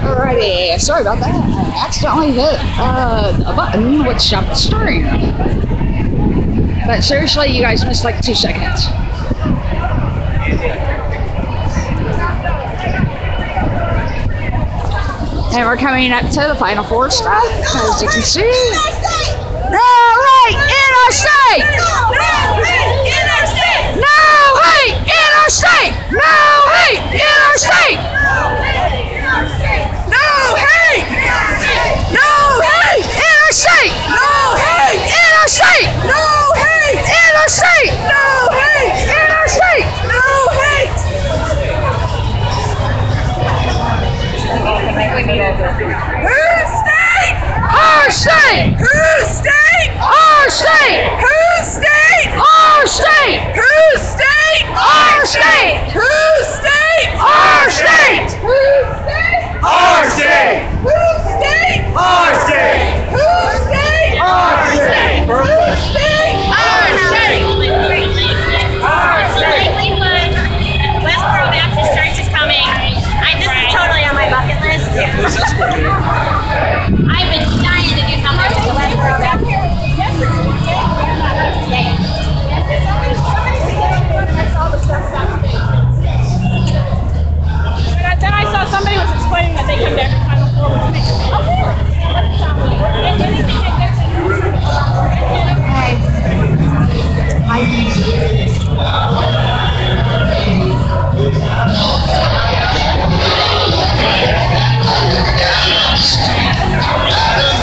Alrighty, sorry about that. I accidentally hit a button which stopped the stream. But seriously, you guys missed like 2 seconds. And we're coming up to the final 4 stuff, as you can see. No hate in our state! No hate in our state! No hate in our state! No hate in our state! No hate! No hate in our state! No hate in our state! No hate in our state! No hate in our state! No hate! Whose state? Our state! Whose state? Our state! Whose state? Our state! Whose state? Our state! Whose state? Our state! Whose state? Our state! Whose state? Our state! Whose state? Our state! Whose state? Our state! Our state! Westboro Baptist Church is coming. This is totally on my bucket list. I've been dying to do something with the Westboro Baptist. Then I saw somebody was explaining that they come to every final floor with me.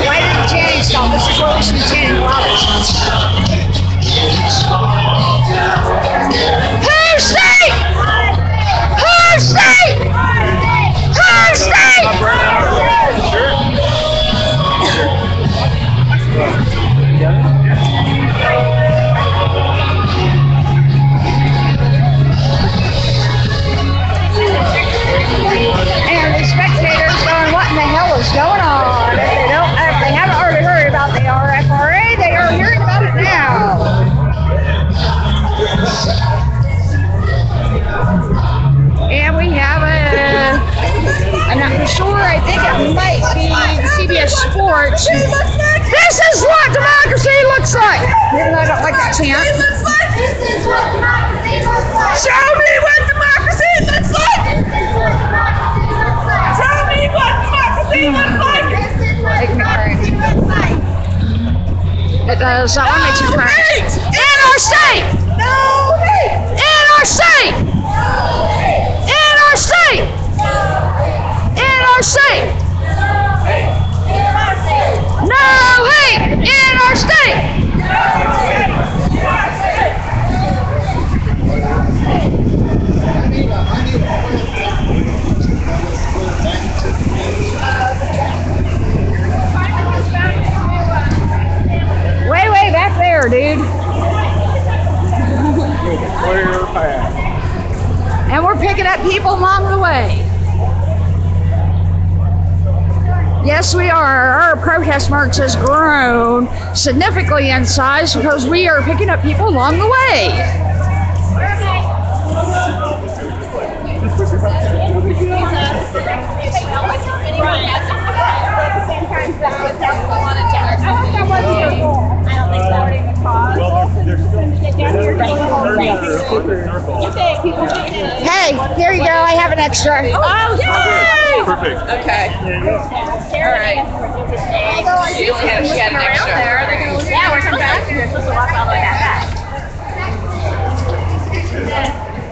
Why did the chanting stop? This is where we should be chanting loudest. Her state! Her state! Her state! And the spectators going, what in the hell is going on? If they haven't already heard about the RFRA, they are hearing about it now. And we have I'm not for sure, I think it might be CBS Sports. This is what democracy looks like! Even though I don't like that chant. Show me what democracy looks like! Show me what democracy looks like! Make me cringe. It does. That one makes me cringe. In our state! No hate! In our state! In our state! In our state! No hate in our state! Way back there, dude. Clear path. And we're picking up people along the way. Yes, we are. Our protest march has grown significantly in size because we are picking up people along the way. Hey, here you go. I have an extra. Oh, yay! Perfect. Okay. All right. She got an extra. Yeah, we're coming back. We're supposed to walk all the way back.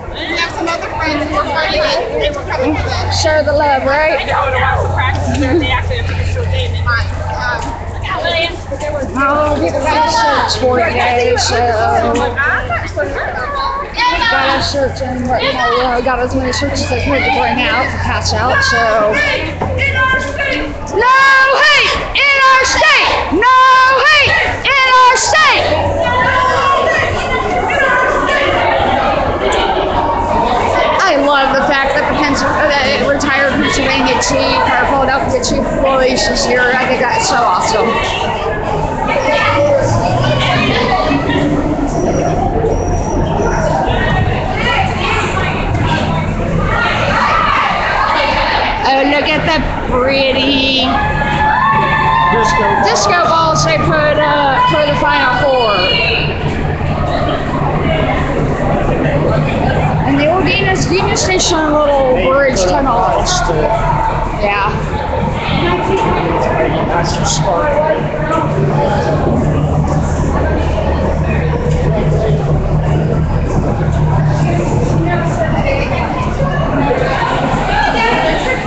We have some other friends who are fighting it. They were coming to that. Share the love, right? They actually have to show David. Oh, people got a search for today, so got a search and got as many searches as we could to bring out to pass out. So no hate in our state. No hate in our state. I love the fact that the retired Pennsylvania chief or Philadelphia chief of police is here. I think that's so awesome. Oh, look at the pretty disco balls they put up for the Final Four. And the old Union Station little bridge tunnels. Yeah.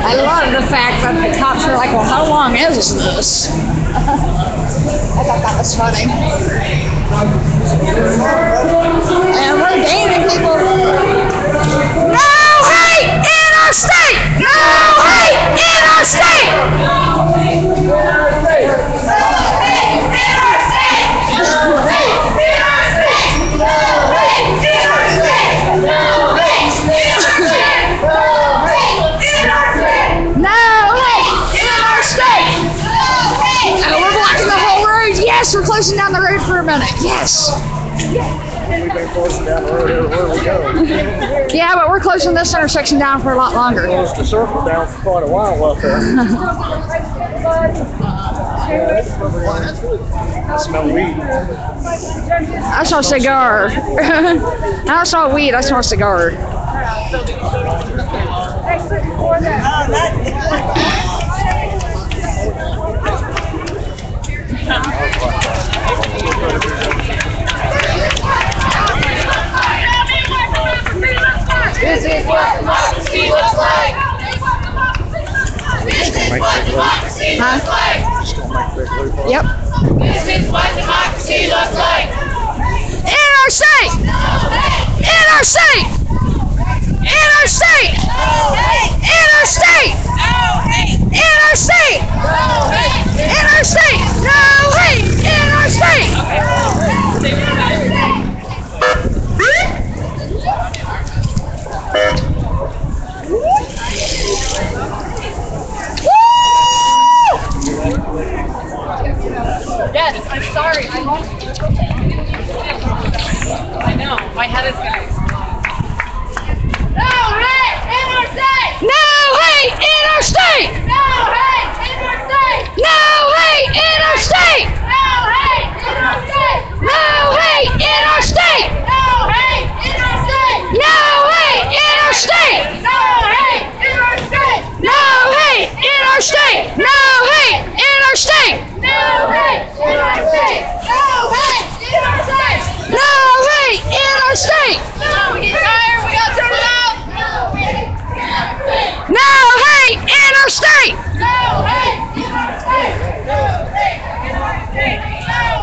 I love the fact that the cops are like, well, how long is this? I thought that was funny. And we're gaining people. No hate in our state! No hate in our state! No hate in our state! No hate in our state! No hate in our state! No hate in our state! No hate in our state! No hate in our state! Oh, we're blocking the whole road. Yes, we're closing down the road for a minute. Yes. We've been closing down the road everywhere we go. Yeah, but we're closing this intersection down for a lot longer. Closed the circle down for quite a while up there. I smell weed. I saw a cigar. I don't saw weed, I saw a cigar. This is what democracy looks like. Huh? Yep. This is what democracy looks like. In our state! In our state! In our state! In our state! In our state! In our state! No hate! In our state! Yes, I'm sorry. I lost you. I know. My head is going. No hate in our state! No hate in our state! No hate in our state! No hate in our state! No hate in our state! No hate in our state! No hate in our state! No hate in our state! No hate in our state! No hate in our state! No hate in our state! No hate in our state! No hate in our state! No hate in our state! No, we get tired. We got to turn it out. No hate in our state! No hate in our state! No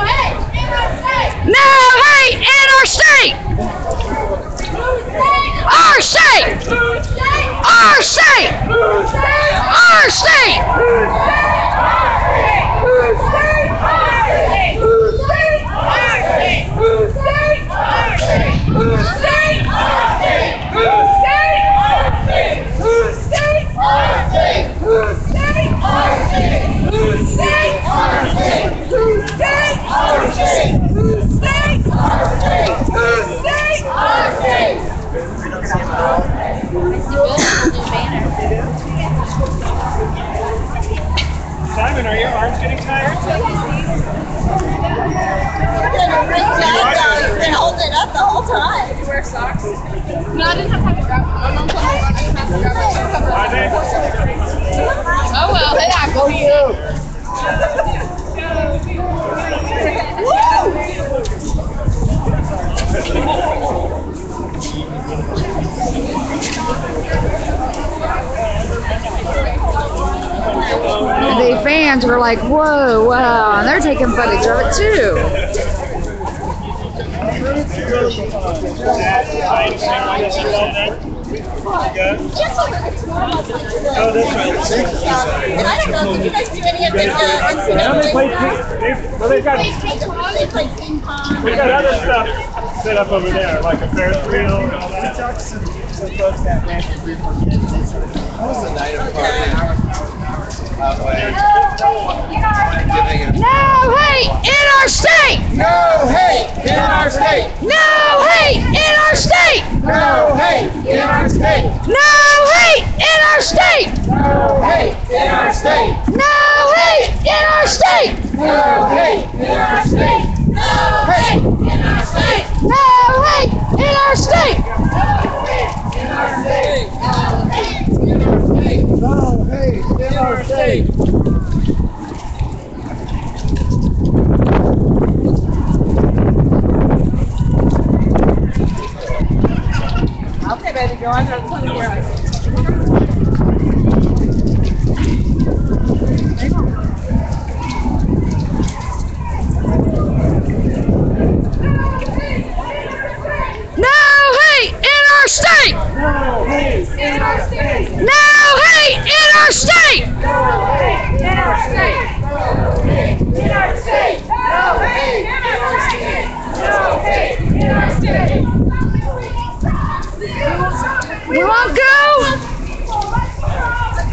hate in our state! No hate in our state! Our state! Our state! Our state! Simon, are your arms getting tired? You've been holding it up the whole time. Did you wear socks? No, I didn't have time to grab them. My mom told me I didn't have to grab them. Are they? Oh well, hey, I go you. The fans were like, whoa, wow, and they're taking footage of it too. Oh, that's right. And I don't know, did you guys do any of the Well, they play, They played ping pong. we got other stuff set up over there, like a Ferris wheel and all that. That was the night of party. No hate in our state! No hate in our state! No hate in our state! No hate in our state! No hate in our state! No state. No hate in our state. No hate in our state. No hate in our state. No hate in our state. Okay, baby, go on to the here. No hate in our state. No hate in our state. No hate in our state. No hate in our state. No hate in our state. No hate in our state. No hate in our state. We won't go.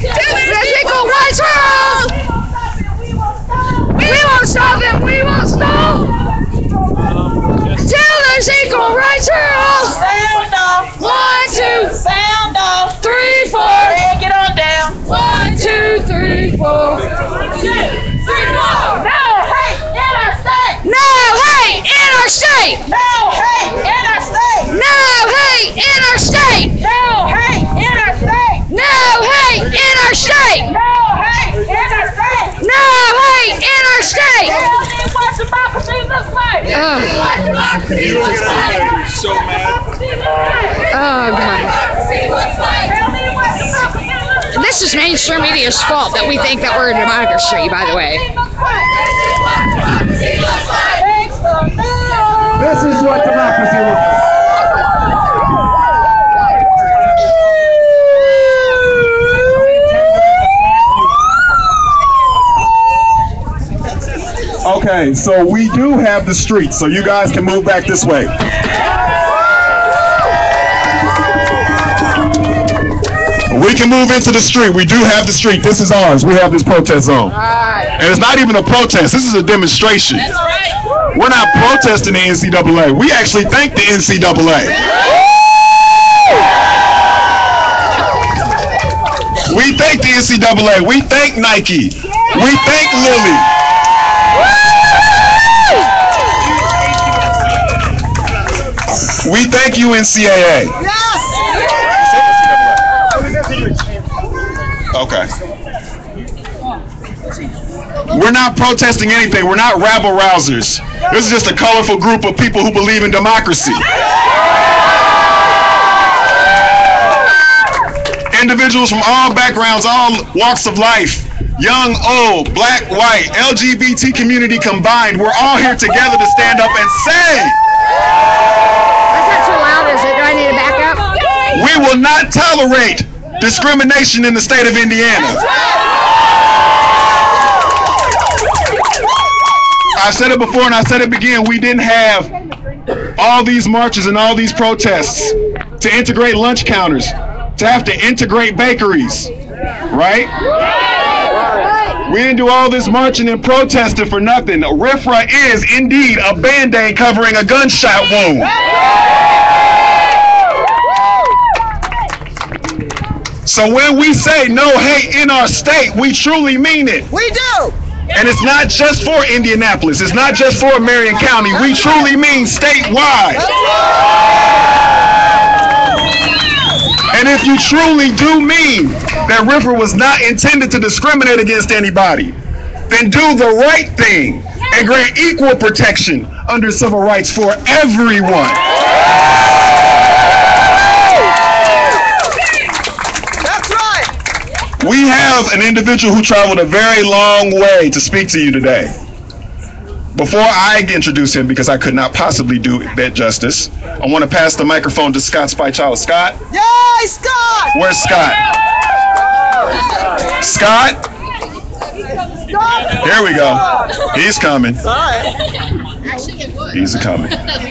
There's equal rights for all. We won't stop and we won't stop. Till there's equal rights for all. Sound off. 1, 2, Sound off. 3, 4. Hey, get on down. 1, 2, 3, 4. No hate in our state. No hate in our state. No hate in our state. No hate in our state. No hate in our state. No hate in our state. No hate in our state. No hate in our state. Tell me what democracy looks like. You don't get out of there. You're so mad. Oh, God. Tell me what democracy looks like. This is mainstream media's fault that we think that we're a democracy, by the way. This is what democracy looks like. Okay, so we do have the streets, so you guys can move back this way. We can move into the street. We do have the street. This is ours. We have this protest zone. And it's not even a protest. This is a demonstration. We're not protesting the NCAA. We actually thank the NCAA. We thank the NCAA. We thank Nike. We thank Lilly. We thank UNCAA. Okay. We're not protesting anything. We're not rabble-rousers. This is just a colorful group of people who believe in democracy. Individuals from all backgrounds, all walks of life, young, old, black, white, LGBT community combined, we're all here together to stand up and say, That's not too loud, is it? Do I need to back up? we will not tolerate discrimination in the state of Indiana. I said it before and I said it again, we didn't have all these marches and all these protests to integrate lunch counters, to have to integrate bakeries, right? We didn't do all this marching and protesting for nothing. RFRA is indeed a Band-Aid covering a gunshot wound. So when we say no hate in our state, we truly mean it. We do. And it's not just for Indianapolis. It's not just for Marion County. We truly mean statewide. And if you truly do mean that RFRA was not intended to discriminate against anybody, then do the right thing and grant equal protection under civil rights for everyone. That's right. We have an individual who traveled a very long way to speak to you today. Before I introduce him, because I could not possibly do that justice, I want to pass the microphone to Scott Spychild. Scott? Yay, Scott! Where's Scott? Scott? Here we go. He's coming. He's coming.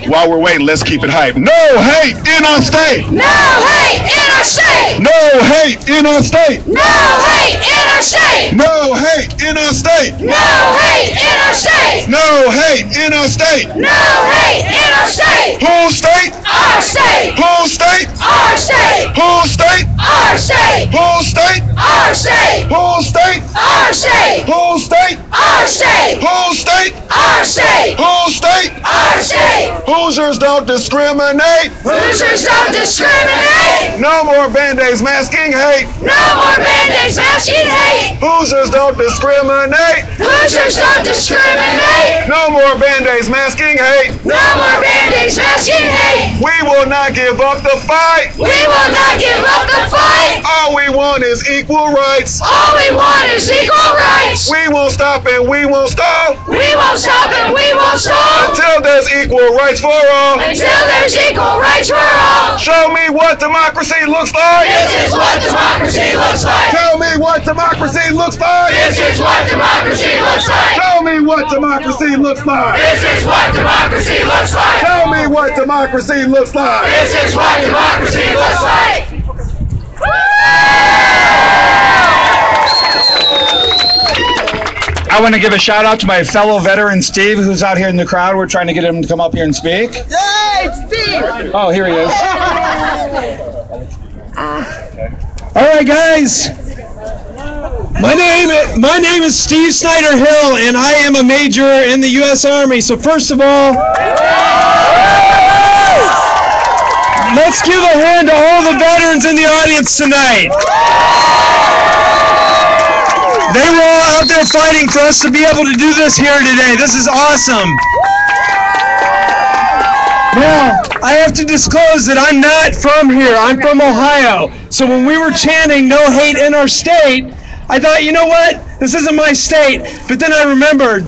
While we're waiting, let's keep it hype. No hate in our state! No hate in our state! No hate in our state! No hate in our state! No hate in our state! No hate in our state! No No hate in our state. No hate in our state. Whose state? Our state. Whose state? Our state. Whose state? Our state. Whose state? Our state. Whose state? Our state. Whose state? Our state. Whose state? Our state. Whose state? Our state. Hoosiers don't discriminate. Hoosiers don't discriminate. No more Band-Aids masking hate. No more Band-Aids masking hate. Hoosiers don't discriminate. Hoosiers don't discriminate. No more Band-Aids masking hate. No more Band-Aids masking hate. We will not give up the fight. We will not give up the fight. All we want is equal rights. All we want is equal rights. We won't stop and we won't stop We won't stop and we won't stop until there's equal rights for all. until there's equal rights for all. Show me what democracy looks like. This is what democracy looks like. Tell me what democracy looks like. This is what democracy looks like. Show me what democracy looks like. This is what democracy looks like. Tell me what democracy looks like. This is what democracy looks like. I want to give a shout out to my fellow veteran Steve, who's out here in the crowd. We're trying to get him to come up here and speak. Yay, Steve! Oh, here he is. All right, guys. My name is Steve Snyder-Hill, and I am a major in the U.S. Army. So first of all, let's give a hand to all the veterans in the audience tonight. They were all out there fighting for us to be able to do this here today. This is awesome. Now, I have to disclose that I'm not from here. I'm from Ohio. So when we were chanting no hate in our state, I thought, you know what? This isn't my state. But then I remembered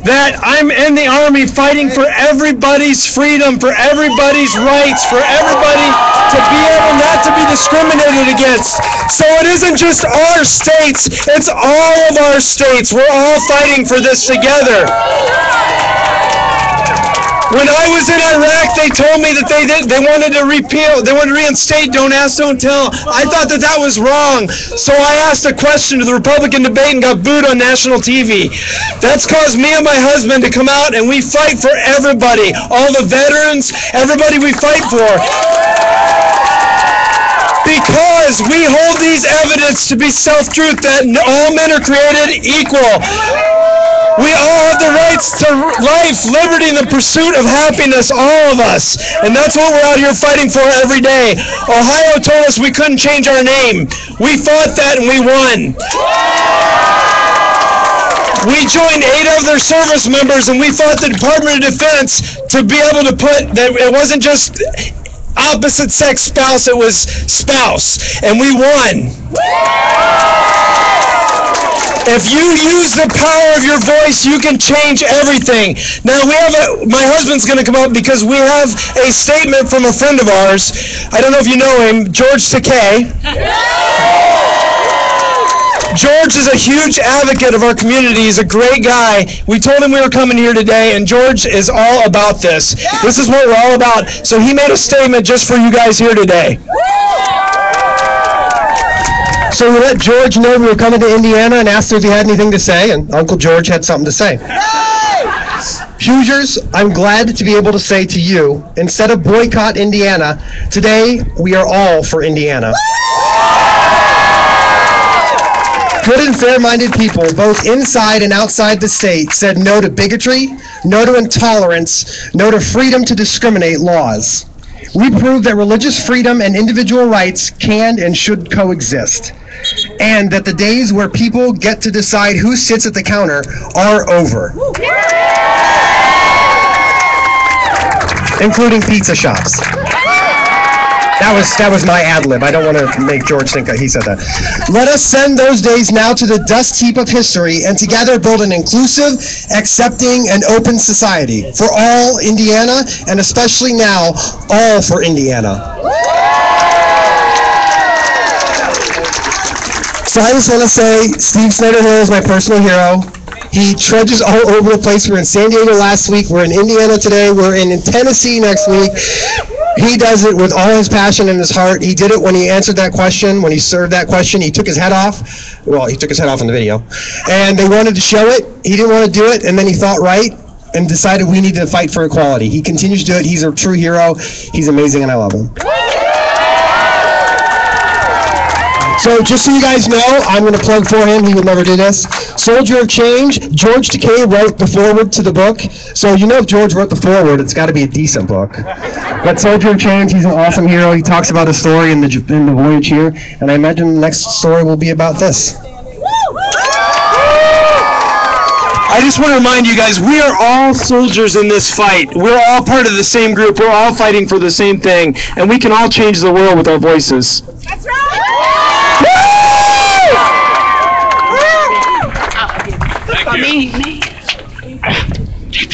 that I'm in the Army fighting for everybody's freedom, for everybody's rights, for everybody to be able not to be discriminated against. So it isn't just our states, it's all of our states. We're all fighting for this together. When I was in Iraq, they told me that they wanted to repeal, they wanted to reinstate Don't Ask, Don't Tell. I thought that that was wrong. So I asked a question to the Republican debate and got booed on national TV. That's caused me and my husband to come out and we fight for everybody. All the veterans, everybody we fight for. Because we hold these evidence to be self-truth that all men are created equal. We all have the rights to life, liberty, and the pursuit of happiness, all of us. And that's what we're out here fighting for every day. Ohio told us we couldn't change our name. We fought that and we won. We joined 8 of their service members and we fought the Department of Defense to be able to put that it wasn't just opposite sex spouse, it was spouse. And we won. If you use the power of your voice, you can change everything. Now we have my husband's going to come up because we have a statement from a friend of ours. I don't know if you know him, George Takei. George is a huge advocate of our community. He's a great guy. We told him we were coming here today, and George is all about this. This is what we're all about. So he made a statement just for you guys here today. So we let George know we were coming to Indiana and asked if he had anything to say, and Uncle George had something to say. Hoosiers, I'm glad to be able to say to you, instead of boycott Indiana, today we are all for Indiana. Good and fair-minded people, both inside and outside the state, said no to bigotry, no to intolerance, no to freedom to discriminate laws. We proved that religious freedom and individual rights can and should coexist, and that the days where people get to decide who sits at the counter are over. Including pizza shops. That was my ad-lib. I don't want to make George think that he said that. Let us send those days now to the dust heap of history and together build an inclusive, accepting, and open society for all Indiana, and especially now, all for Indiana. So I just want to say, Steve Snyder-Hill is my personal hero. He trudges all over the place. We were in San Diego last week. We're in Indiana today. We're in Tennessee next week. He does it with all his passion and his heart. He did it when he answered that question, when he served that question. He took his head off. Well, he took his head off in the video. And they wanted to show it. He didn't want to do it, and then he thought right. and decided we need to fight for equality. He continues to do it. He's a true hero. He's amazing, and I love him. So just so you guys know, I'm going to plug for him. He would never do this. Soldier of Change. George Takei wrote the foreword to the book. So you know if George wrote the foreword, it's got to be a decent book. But Soldier of Change, he's an awesome hero. He talks about his story in the voyage here. And I imagine the next story will be about this. I just want to remind you guys, we are all soldiers in this fight. We're all part of the same group. We're all fighting for the same thing. And we can all change the world with our voices. That's right.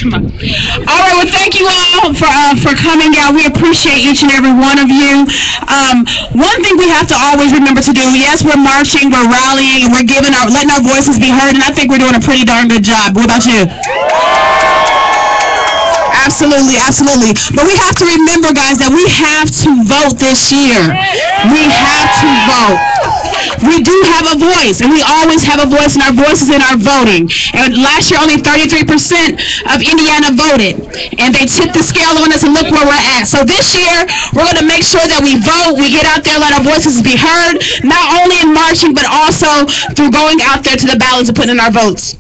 All right, well, thank you all for coming out. We appreciate each and every one of you. One thing we have to always remember to do, yes, we're marching, we're rallying, and we're letting our voices be heard, and I think we're doing a pretty darn good job. What about you? Absolutely, absolutely. But we have to remember, guys, that we have to vote this year. We have to vote. We do have a voice, and we always have a voice, and our voice is in our voting. And last year, only 33% of Indiana voted, and they tipped the scale on us, and look where we're at. So this year, we're going to make sure that we vote, we get out there, let our voices be heard, not only in marching, but also through going out there to the ballots and putting in our votes.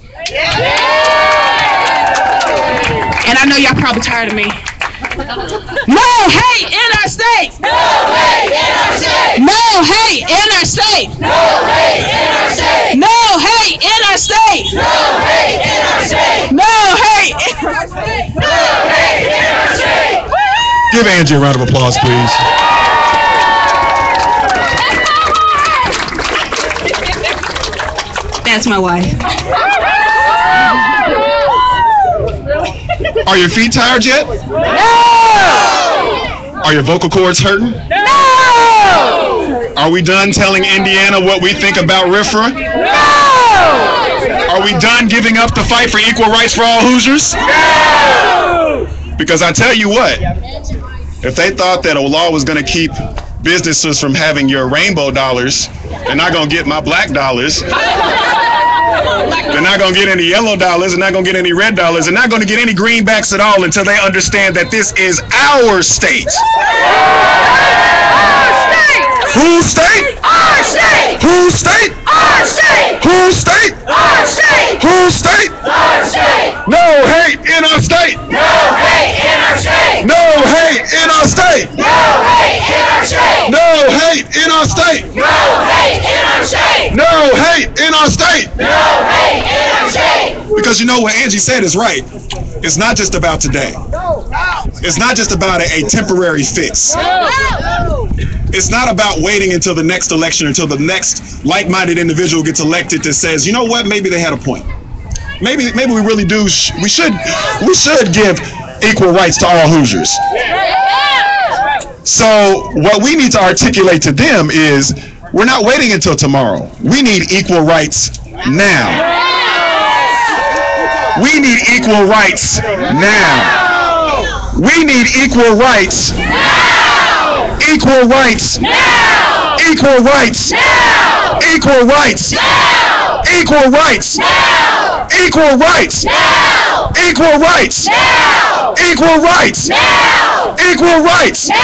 And I know y'all probably tired of me. No hate in our state! No hate in our state! No hate in our state! No hate in our state! No hate in our state! No hate in our state! No hate in our state! No hate in our state! Give Angie a round of applause, please. That's my wife. Are your feet tired yet? No! Are your vocal cords hurting? No! Are we done telling Indiana what we think about RFRA? No! Are we done giving up the fight for equal rights for all Hoosiers? No! Because I tell you what, if they thought that a law was going to keep businesses from having your rainbow dollars, they're not going to get my black dollars. They're not going to get any yellow dollars. They're not going to get any red dollars. They're not going to get any greenbacks at all until they understand that this is our state. Whose state? Our state! Whose state? Our state! Whose state? Our state! Whose state? Our state! No hate in our state. No hate in our state! No hate in our state. No hate in our state! No hate in our state. No hate in our state! No hate in our state. No hate in our state! Because you know what Angie said is right. It's not just about today. It's not just about a temporary fix. It's not about waiting until the next election, until the next like-minded individual gets elected that says, you know what, maybe they had a point. Maybe we really do. We should give equal rights to all Hoosiers. So what we need to articulate to them is we're not waiting until tomorrow. We need equal rights now. We need equal rights now. We need equal rights now. Equal rights now. Equal rights now. Equal rights now. Equal rights now. Equal rights now. Equal rights now. Equal rights now. Equal rights now.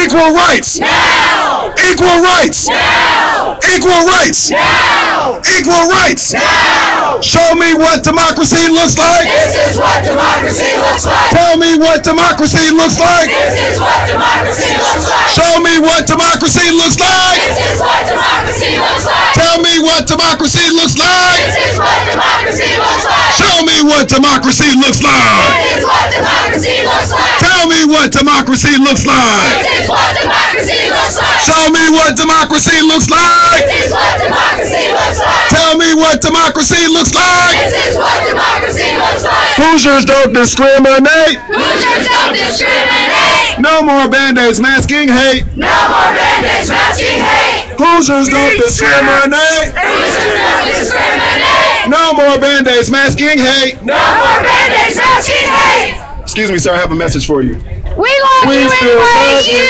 Equal rights now. Equal rights now. Equal rights now. Equal rights now. Show me what democracy looks like. This is what democracy looks like. Tell me what democracy looks like. This is what democracy looks like. Show me what democracy looks like. This is what democracy looks like. Tell me what democracy looks like. This is what democracy looks like. Show me what democracy looks like. This is what democracy looks like. Tell me what democracy looks like. This is what democracy looks like. Show me what democracy looks like. This is what democracy looks like. Tell me what democracy looks like. This is what democracy looks like. Hoosiers don't discriminate. Hoosiers don't discriminate. No more Band-Aids masking hate. No more Band-Aids masking hate. Hoosiers don't discriminate. Hoosiers don't discriminate. No more Band-Aids masking hate. No more Band-Aids masking hate. Excuse me, sir, I have a message for you. We love We you still and love praise you. you.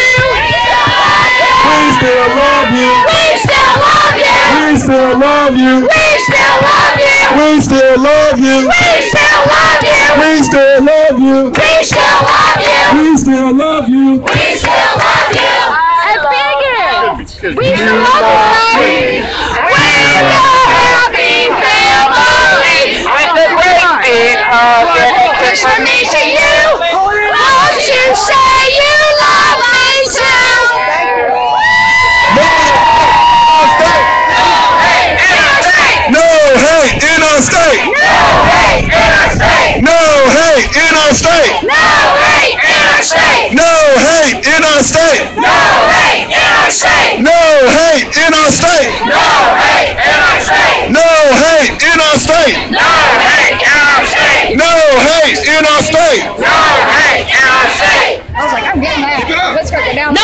We still love you. We still love you. We still love you. We still love you. We still love you. We still love you. We still love you. We still love you. We still love you. We still love you. And bigger. We still love you. We're the happy family. With the great big hug and a kiss From me to you. Won't you say you love me too? No hate in our state. No hate in our state. No hate in our state. No hate in our state. No hate in our state. No hate in our state. No hate in our state. No hate in our state. No hate in our state. No hate in our state. No hate in our state. I was like, I'm getting that. Let's go down. No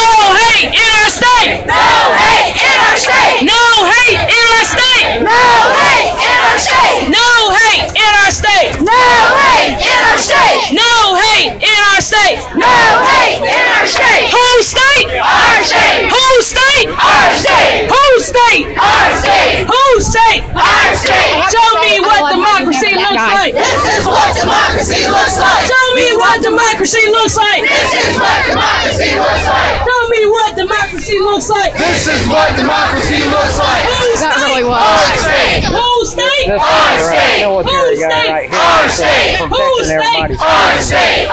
hate in our state. No hate in our state. No hate in our state. No hate in our state. No hate in our state. No hate in our state. No hate in our state. No hate in our state. Whole state. Our state. Whole state. Our state. Whole state. Our state. Whole state. Our state. Show me what democracy looks like. This is what democracy looks like. Show me what democracy looks like. This is what democracy looks like. Show me what democracy looks like. This is what democracy looks like. Whole That really state. was. Our state. Whole state. Our state. Whole state. Our state. Whole state. Our state.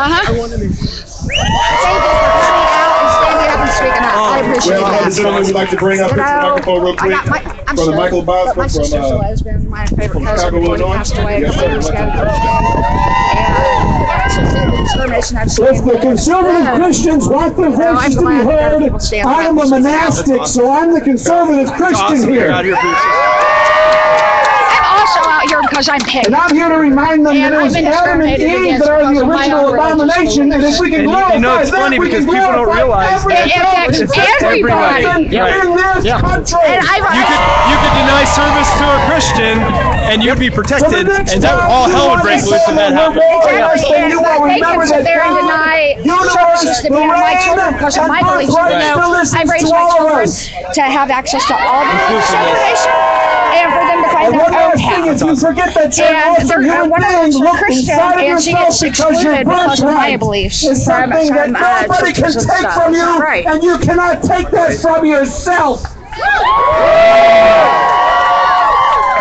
I appreciate Well, that. ladies and gentlemen, we'd like to bring up this microphone real quick. I'm Brother Michael Bosco my sister from, has been my favorite from cousin Chicago, before he Illinois. passed away a Yes, couple sir. years ago. And the discrimination I've seen. If the conservative Christians want their voices to be heard, I am a monastic, so I'm the conservative Christian here. I'm also out here because I'm paid. And I'm here to remind them that it was Adam and Eve that are the original abomination, and if we can glorify that, we can glorify every It affects everybody. in this country. And You could deny service to a Christian, and you'd be protected, and that all hell would break loose if that happened. Exactly, and they can sit there and deny services to me and my children because of my beliefs. Even though I've raised my children to have access to all the information and for them to find And their one own last thing is you path. forget that you're And also they're human one of being. them's a Look Christian, inside of and she yourself gets because your excluded because of my birthright beliefs is from something that nobody can churches and take stuff. from you, Right. and you cannot take that from yourself.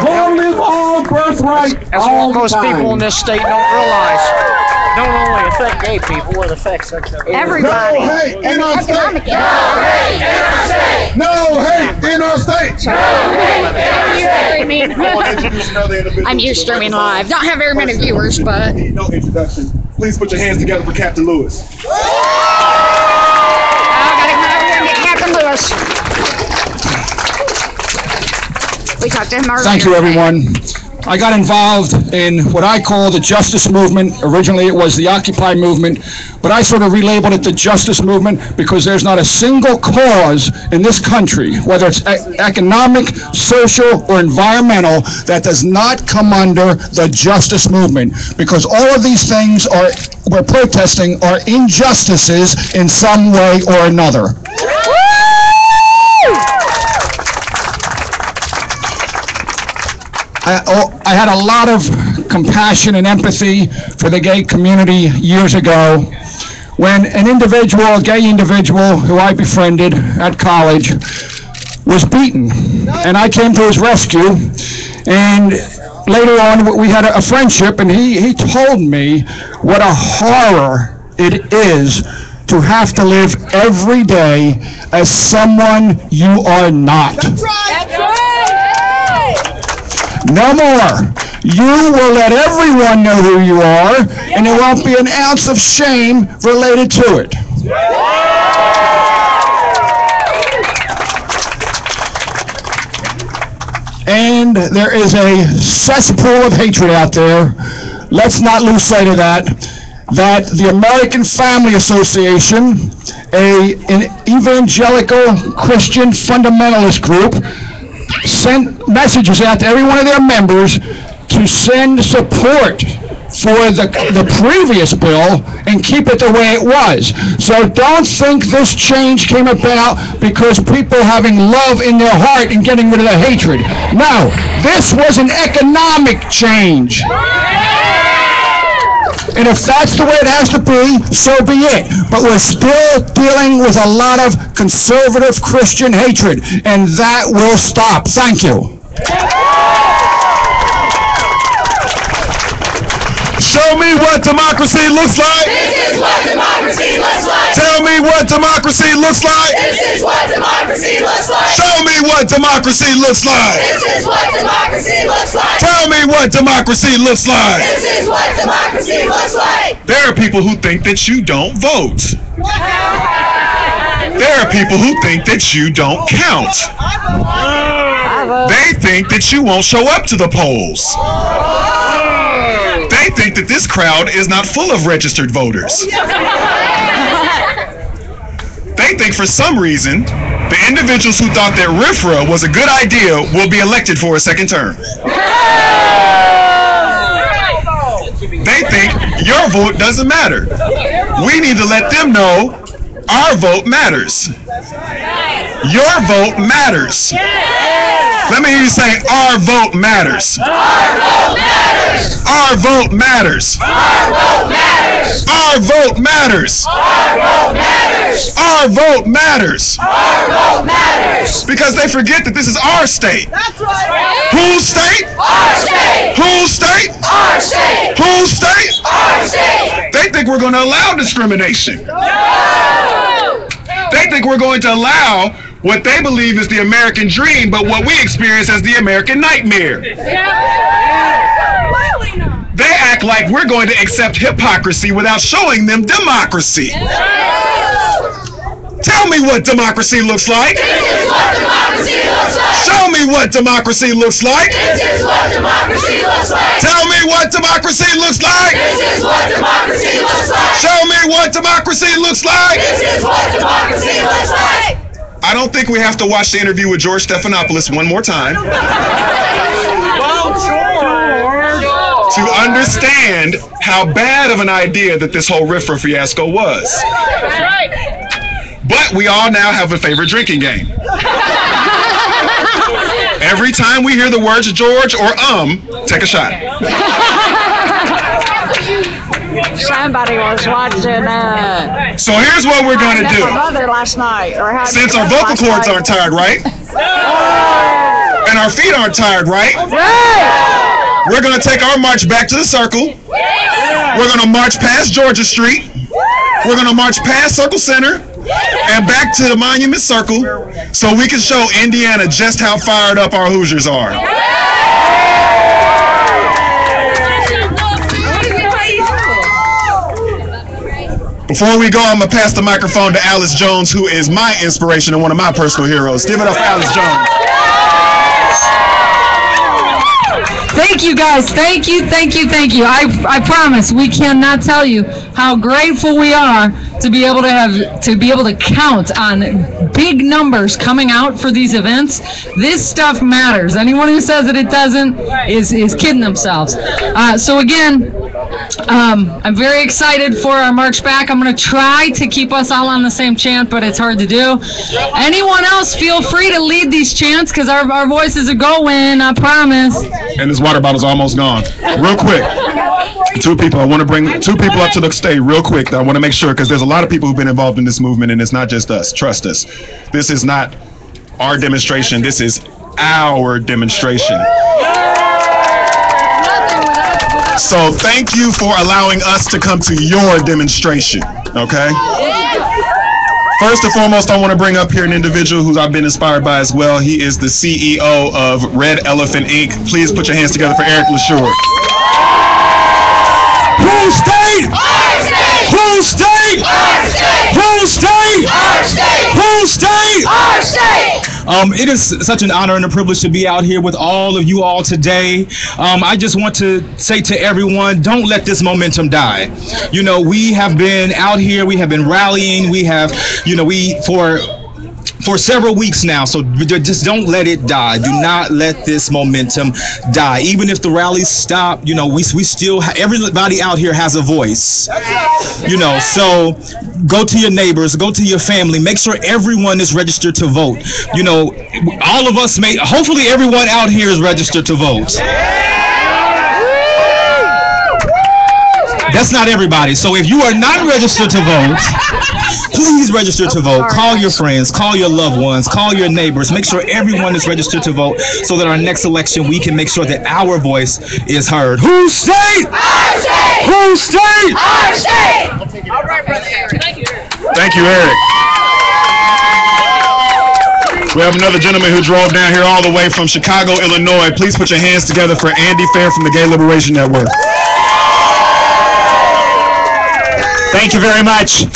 Go live all birthright. That's all what most the time. people in this state don't realize. Don't only affect gay people, it affects Everybody. No hate in And our state. economic. No hate in our state. I'm used to streaming live. Don't have very many viewers, but No introduction. Please put your hands together for Captain Lewis. I gotta come over here and get Captain Lewis. We talked to him earlier. Thank you, everyone. I got involved in what I call the justice movement. Originally, it was the Occupy movement, but I sort of relabeled it the justice movement because there's not a single cause in this country, whether it's economic, social, or environmental, that does not come under the justice movement, because all of these things we're protesting are injustices in some way or another. I had a lot of compassion and empathy for the gay community years ago when a gay individual who I befriended at college was beaten, and I came to his rescue, and later on we had a friendship, and he told me what a horror it is to have to live every day as someone you are not. That's right. No more. You will let everyone know who you are, and there won't be an ounce of shame related to it. And there is a cesspool of hatred out there. Let's not lose sight of that. That the American Family Association, an evangelical Christian fundamentalist group, sent messages out to every one of their members to send support for the previous bill and keep it the way it was. So don't think this change came about because people having love in their heart and getting rid of the hatred. No, this was an economic change. And if that's the way it has to be, so be it. But we're still dealing with a lot of conservative Christian hatred, and that will stop. Thank you. Show me what democracy looks like. This is what democracy looks like. Tell me what democracy looks like. This is what democracy looks like. Show me what democracy looks like. This is what democracy looks like. Tell me what democracy looks like. This is what democracy looks like. There are people who think that you don't vote. There are people who think that you don't count. They think that you won't show up to the polls. They think that this crowd is not full of registered voters. They think for some reason the individuals who thought that RFRA was a good idea will be elected for a second term. They think your vote doesn't matter. We need to let them know our vote matters. Your vote matters. Let me hear you say, our vote matters. Our vote matters. Our vote matters. Our vote matters. Our vote matters. Our vote matters. Our vote matters. Our vote matters. Because they forget that this is our state. That's right. Whose state? Our state. Whose state? Our state. Whose state? Our state. They think we're going to allow discrimination. No. They think we're going to allow what they believe is the American dream, but what we experience as the American nightmare. They act like we're going to accept hypocrisy without showing them democracy. Tell me what democracy looks like. This is what democracy looks like. Show me what democracy looks like. This is what democracy looks like. Tell me what democracy looks like. This is what democracy looks like. Show me what democracy looks like. This is what democracy looks like. I don't think we have to watch the interview with George Stephanopoulos one more time to understand how bad of an idea that this whole RFRA fiasco was. But we all now have a favorite drinking game. Every time we hear the words George or take a shot. Somebody was watching So here's what we're going to do. Mother last night, or how Since our vocal cords aren't tired, right? And our feet aren't tired, right? We're going to take our march back to the circle. We're going to march past Georgia Street. We're going to march past Circle Center and back to the Monument Circle so we can show Indiana just how fired up our Hoosiers are. Before we go, I'm going to pass the microphone to Alice Jones, who is my inspiration and one of my personal heroes. Give it up for Alice Jones. Thank you, guys. Thank you. I promise we cannot tell you how grateful we are to be able to count on big numbers coming out for these events. This stuff matters. Anyone who says that it doesn't is kidding themselves. So again, I'm very excited for our march back. I'm going to try to keep us all on the same chant, but it's hard to do. Anyone else, feel free to lead these chants because our voices are going, I promise. And this water bottle's almost gone. Real quick, I want to bring two people up to the stage real quick. I want to make sure, because there's a lot of people who've been involved in this movement, and it's not just us. Trust us. This is not our demonstration. This is our demonstration. So thank you for allowing us to come to your demonstration, okay? First and foremost, I want to bring up here an individual who I've been inspired by as well. He is the CEO of Red Elephant Inc. Please put your hands together for Eric LaSure. Whose state? Our state. Whose state? Our state. Whose state? Our state. Whose state? Our state. It is such an honor and a privilege to be out here with all of you all today. I just want to say to everyone, don't let this momentum die. You know, we have been out here, we have been rallying, we have, for several weeks now, so just don't let it die. Do not let this momentum die. Even if the rallies stop, we still, everybody out here has a voice. So go to your neighbors, go to your family, make sure everyone is registered to vote. All of us hopefully everyone out here is registered to vote. That's not everybody. So if you are not registered to vote, please register to vote. Call your friends, call your loved ones, call your neighbors. Make sure everyone is registered to vote so that our next election we can make sure that our voice is heard. Whose state? Our state! Whose state? Our state! All right, brother Eric. Thank you. Thank you, Eric. We have another gentleman who drove down here all the way from Chicago, Illinois. Please put your hands together for Andy Fair from the Gay Liberation Network. Thank you very much.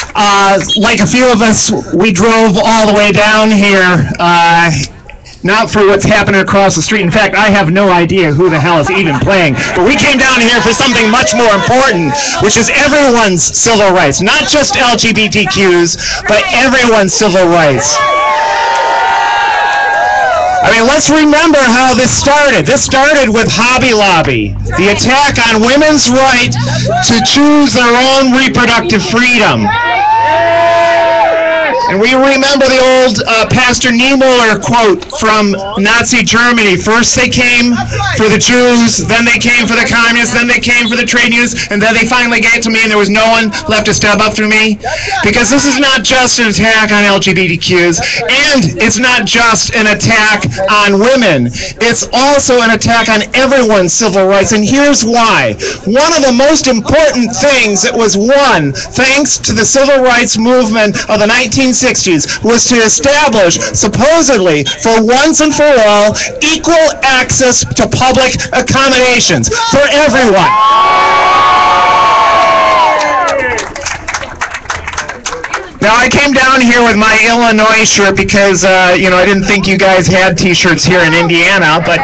Like a few of us, we drove all the way down here, not for what's happening across the street. In fact, I have no idea who the hell is even playing. But we came down here for something much more important, which is everyone's civil rights. Not just LGBTQs, but everyone's civil rights. I mean, let's remember how this started. This started with Hobby Lobby, the attack on women's right to choose their own reproductive freedom. And we remember the old Pastor Niemöller quote from Nazi Germany. First they came for the Jews, then they came for the communists, then they came for the trade unions, and then they finally gave to me and there was no one left to step up for me. Because this is not just an attack on LGBTQs, and it's not just an attack on women. It's also an attack on everyone's civil rights, and here's why. One of the most important things that was won thanks to the civil rights movement of the 1960s was to establish, supposedly, for once and for all, equal access to public accommodations for everyone. Now, I came down here with my Illinois shirt because, I didn't think you guys had t-shirts here in Indiana, but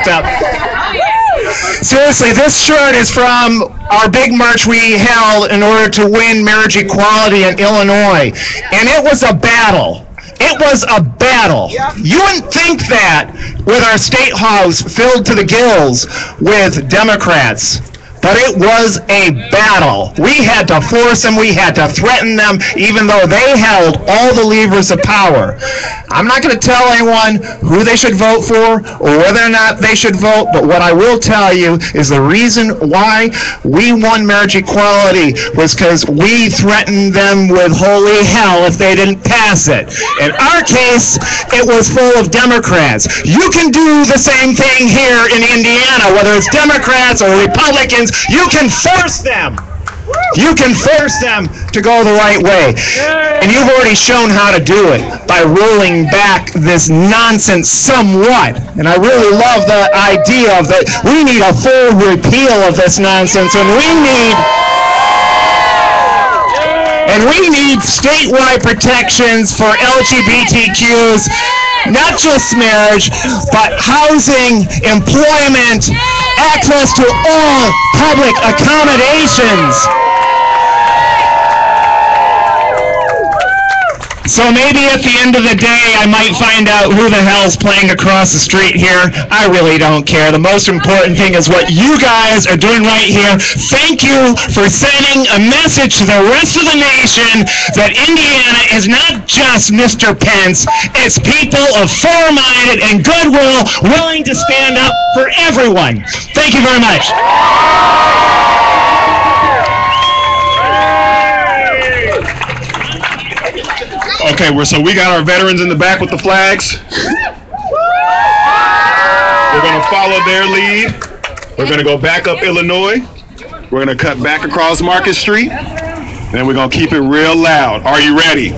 seriously, this shirt is from our big march we held in order to win marriage equality in Illinois. And it was a battle. It was a battle. You wouldn't think that with our state house filled to the gills with Democrats. But it was a battle. We had to force them, we had to threaten them, even though they held all the levers of power. I'm not going to tell anyone who they should vote for or whether or not they should vote, but what I will tell you is the reason why we won marriage equality was because we threatened them with holy hell if they didn't pass it. In our case, it was full of Democrats. You can do the same thing here in Indiana, whether it's Democrats or Republicans. You can force them. You can force them to go the right way. And you've already shown how to do it by rolling back this nonsense somewhat. And I really love the idea of that we need a full repeal of this nonsense, and we need statewide protections for LGBTQs, not just marriage, but housing, employment, access to all public accommodations. So maybe at the end of the day, I might find out who the hell's playing across the street here. I really don't care. The most important thing is what you guys are doing right here. Thank you for sending a message to the rest of the nation that Indiana is not just Mr. Pence. It's people of fair-minded and goodwill willing to stand up for everyone. Thank you very much. Okay, so we got our veterans in the back with the flags. We're going to follow their lead. We're going to go back up Illinois. We're going to cut back across Market Street. And we're going to keep it real loud. Are you ready?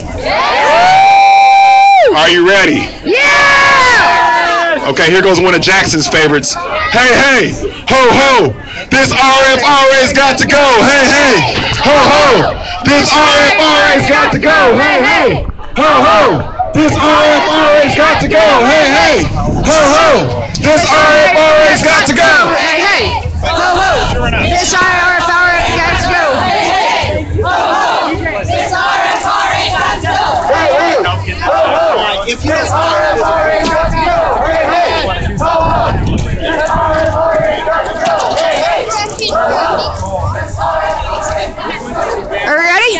Are you ready? Yeah! Okay, here goes one of Jackson's favorites. Hey, hey, ho, ho. This RFRA's got to go. Hey, hey, ho, ho. This RFRA's got to go. Hey, hey. Ho, ho! This RFRA's got to go! Hey, hey! Ho, ho! This RFRA's got to go! Hey, hey! Ho, ho! This RFRA's got to go! Hey, hey! Ho, ho! This RFRA's got to go! Hey, hey! Ho, ho! This RFRA's got to go! Hey, hey! Ho, ho! This RFRA's got to go! Hey, hey! Are we ready?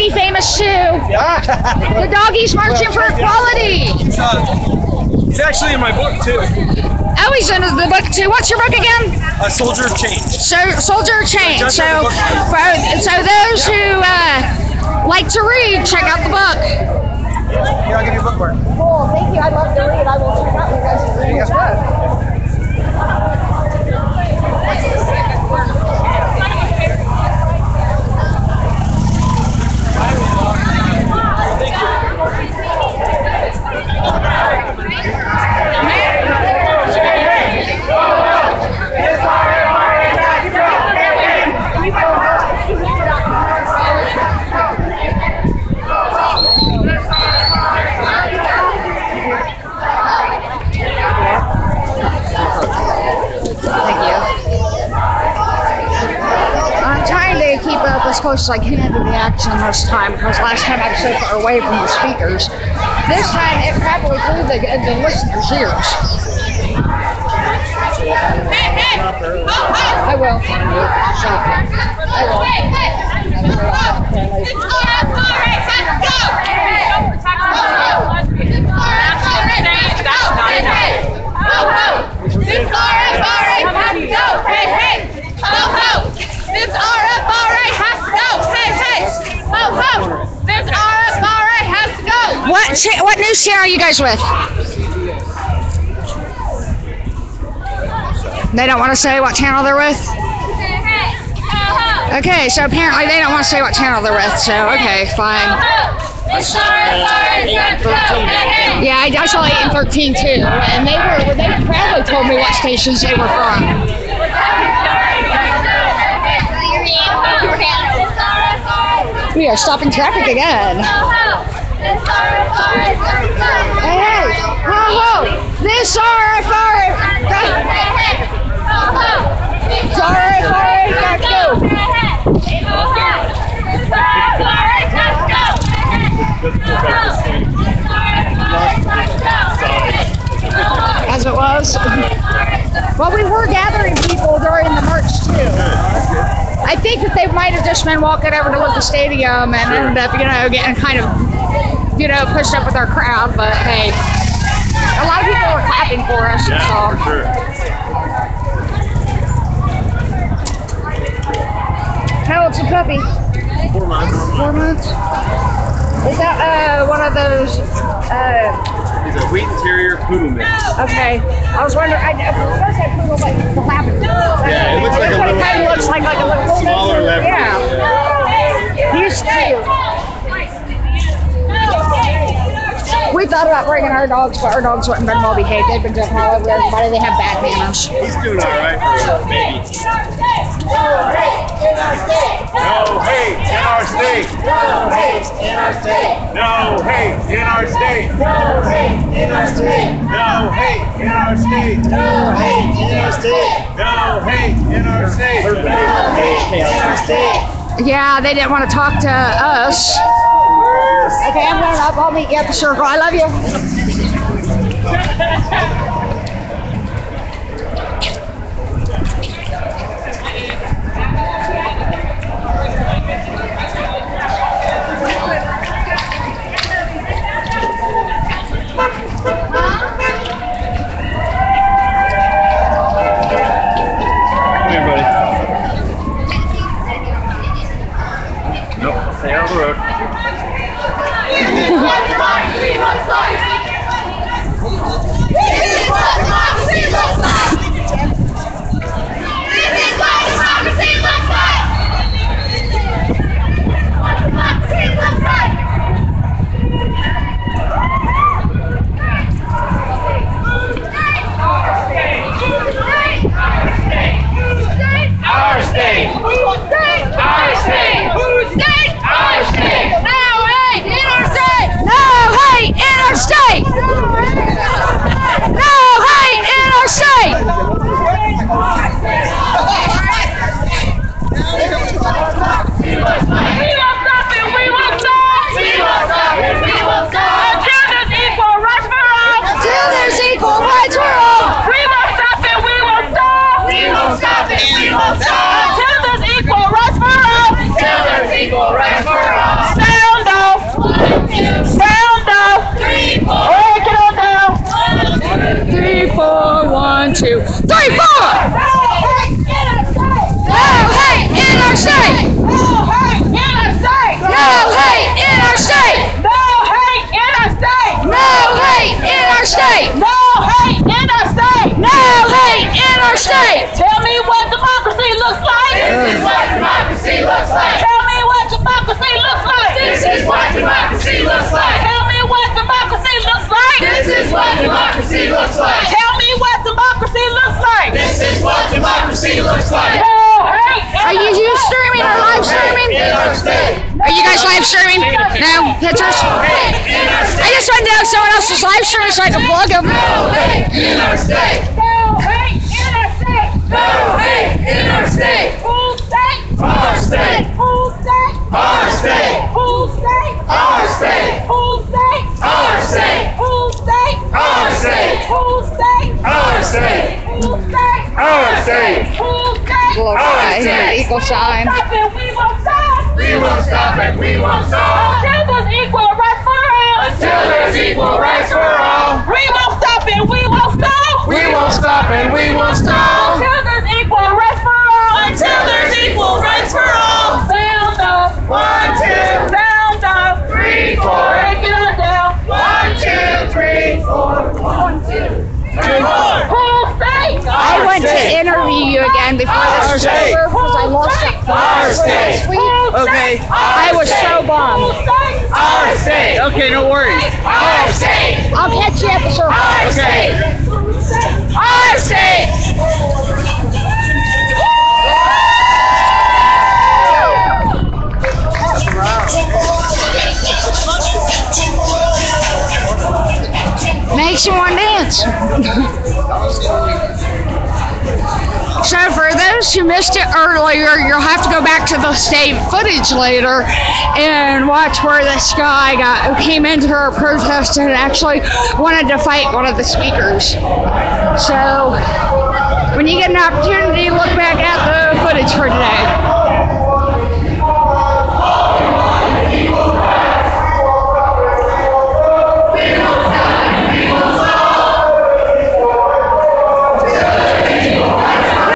doggy famous too. The doggy's marching for equality. He's actually in my book too. Oh, he's in the book too. What's your book again? A Soldier of Change. So, Soldier of Change. So those who like to read, check out the book. Yeah, I'll give you a bookmark. Cool, thank you. I love to read. I will check out you guys' reading as well. Keep up as close as I can to the action this time, because last time I was so far away from the speakers. This time it probably flew the listeners' ears. I will. This RFRA has to go! Hey, hey! Ho, ho! This RFRA has to go! What news channel are you guys with? They don't want to say what channel they're with? Okay, so apparently they don't want to say what channel they're with, so okay, fine. Yeah, I saw 8 and 13 too, and they proudly told me what stations they were from. We are stopping traffic again. Hey, hey, whoa, whoa, this RFRA, got to go. As it was. Well, we were gathering people during the march too. I think that they might have just been walking over to the stadium and ended up, getting kind of, pushed up with our crowd. But hey, a lot of people were clapping for us. Yeah, so. for sure. How old's the puppy? 4 months. 4 months? Is that one of those? He's a Wheaton Terrier poodle mix. Okay. I was wondering. I first had poodle, but the Labrador. Yeah, it looks like a little. It kind of looks like a little smaller Labrador. Yeah. He's cute. We thought about bringing our dogs, but our dogs wouldn't been well behaved. They've been jumping all over everybody. They have bad manners. He's doing all right for a baby. No hate in our state. No hate in our state. No hate in our state. No hate in our state. No hate in our state. No hate in our state. No hate in our state. No hate in our state. Yeah, they didn't want to talk to us. Okay, I'm going up. I'll meet you at the circle. I love you. Come here, buddy. Nope, stay on the road. Our state! Our state! Whose state? Our state! No hate in our state! No hate in our state! No hate in our state! 2, 3, 4. No hate in our state. No hate in our state. No hate in our state. No hate in our state. No hate in our state. No hate in our state. No hate in our state. Tell me what democracy looks like. This is what democracy looks like. Tell me what democracy looks like. This is what democracy looks like. Tell me what democracy looks like. This is what democracy looks like. Tell me what democracy looks like. This is what democracy looks like. Are you streaming or live streaming? Are you guys live streaming? No? Pictures? I just wanted to know if someone else was live streaming so I can plug them. No hate in our state. No hate in our state. No hate in our state. Whole state. Our state. Whole state. Our state. Whole state. Our state. Whole state. Our state. Whole state. Our state. Whole state. Our state. Whole state. Our state. Whole state. Our state. Equal sign. We won't stop. We won't stop and we won't stop. Until there's equal rights for all. Until there's equal rights for all. We won't stop and we won't stop. We won't stop and we won't stop. Until there's equal rights for all. Until there's equal rights for all. Sound up. 1, 2. Sound up. 3, 4. Break it on down. 1, 2, 3, 4. 1, 2. I went to interview you again before this was over because I lost that last week. Okay. I was so bummed. Our state. Okay, no worries. Our state. I'll catch you at the circle. Our state. Our state. Makes you want to dance. So for those who missed it earlier, you'll have to go back to the state footage later and watch where this guy came into a protest and actually wanted to fight one of the speakers. So when you get an opportunity, look back at the footage for today.